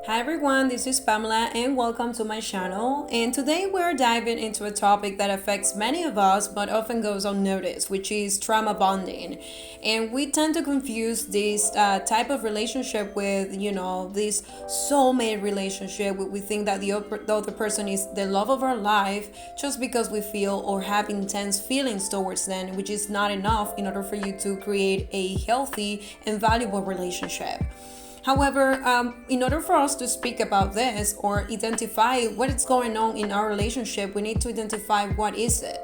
Hi everyone, this is Pamela and welcome to my channel. And today we're diving into a topic that affects many of us but often goes unnoticed, which is trauma bonding. And we tend to confuse this type of relationship with, this soulmate relationship. We think that the other person is the love of our life just because we feel or have intense feelings towards them, which is not enough in order for you to create a healthy and valuable relationship. However, in order for us to speak about this or identify what is going on in our relationship, we need to identify what is it.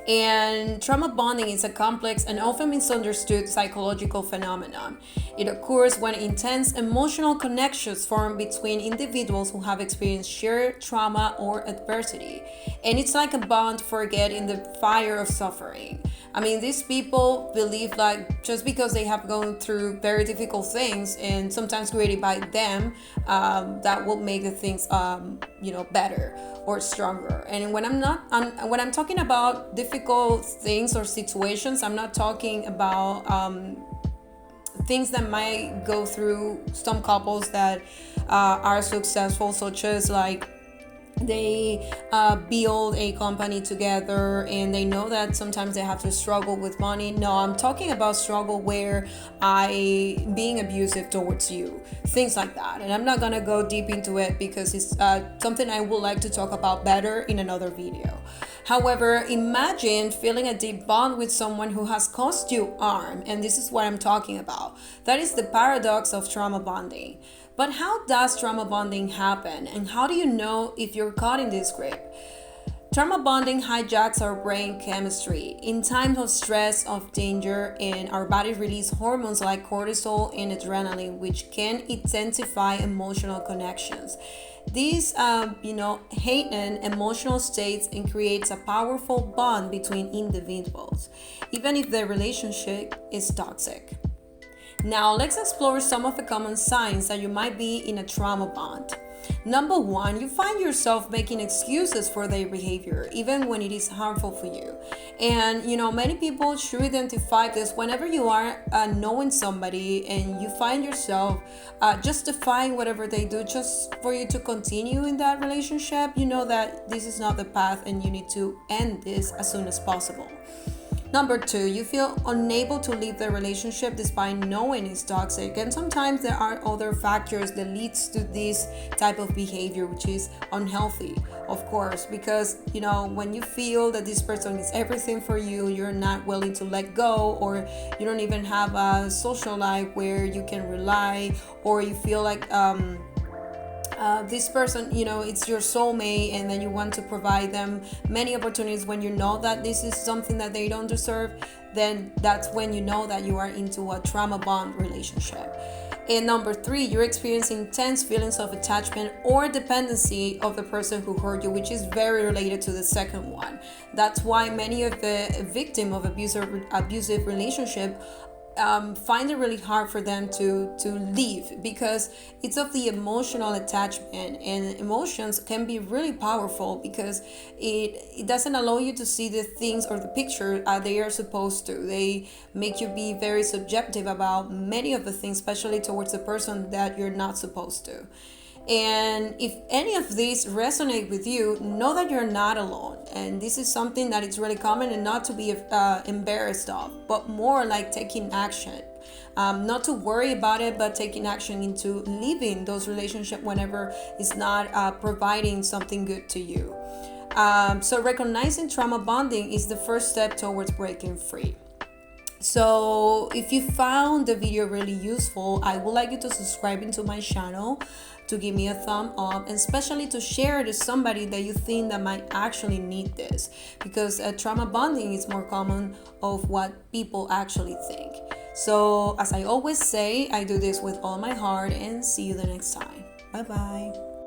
And trauma bonding is a complex and often misunderstood psychological phenomenon. It occurs when intense emotional connections form between individuals who have experienced shared trauma or adversity. And it's like a bond forget in the fire of suffering. I mean, these people believe like just because they have gone through very difficult things and sometimes created by them, that will make the things, better or stronger. And when I'm talking about difficult things or situations, I'm not talking about things that might go through some couples that are successful, such as like they build a company together and they know that sometimes they have to struggle with money. No, I'm talking about struggle where I being abusive towards you, things like that. And I'm not gonna go deep into it because it's something I would like to talk about better in another video. However, imagine feeling a deep bond with someone who has caused you harm, and this is what I'm talking about. That is the paradox of trauma bonding. But how does trauma bonding happen, and how do you know if you're caught in this grip? Trauma bonding hijacks our brain chemistry. In times of stress, of danger, and our body release hormones like cortisol and adrenaline, which can intensify emotional connections. These, heighten emotional states and creates a powerful bond between individuals, even if the relationship is toxic. Now, let's explore some of the common signs that you might be in a trauma bond. Number one, you find yourself making excuses for their behavior, even when it is harmful for you. And, many people should identify this whenever you are knowing somebody and you find yourself justifying whatever they do just for you to continue in that relationship. You know that this is not the path and you need to end this as soon as possible. Number two, you feel unable to leave the relationship despite knowing it's toxic. And sometimes there are other factors that leads to this type of behavior, which is unhealthy, of course, because, when you feel that this person is everything for you, you're not willing to let go, or you don't even have a social life where you can rely, or you feel like, this person, it's your soulmate, and then you want to provide them many opportunities when you know that this is something that they don't deserve, then that's when you know that you are into a trauma bond relationship. And number three, you're experiencing intense feelings of attachment or dependency of the person who hurt you, which is very related to the second one. That's why many of the victim of abusive relationship find it really hard for them to leave, because it's of the emotional attachment, and emotions can be really powerful because it doesn't allow you to see the things or the picture they are supposed to. They make you be very subjective about many of the things, especially towards the person that you're not supposed to. And if any of these resonate with you, know that you're not alone. And this is something that is really common, and not to be embarrassed of, but more like taking action. Not to worry about it, but taking action into leaving those relationships whenever it's not providing something good to you. So recognizing trauma bonding is the first step towards breaking free. So if you found the video really useful, I would like you to subscribe into my channel, to give me a thumb up, and especially to share it to somebody that you think that might actually need this, because trauma bonding is more common of what people actually think. So as I always say, I do this with all my heart, and see you the next time. Bye bye.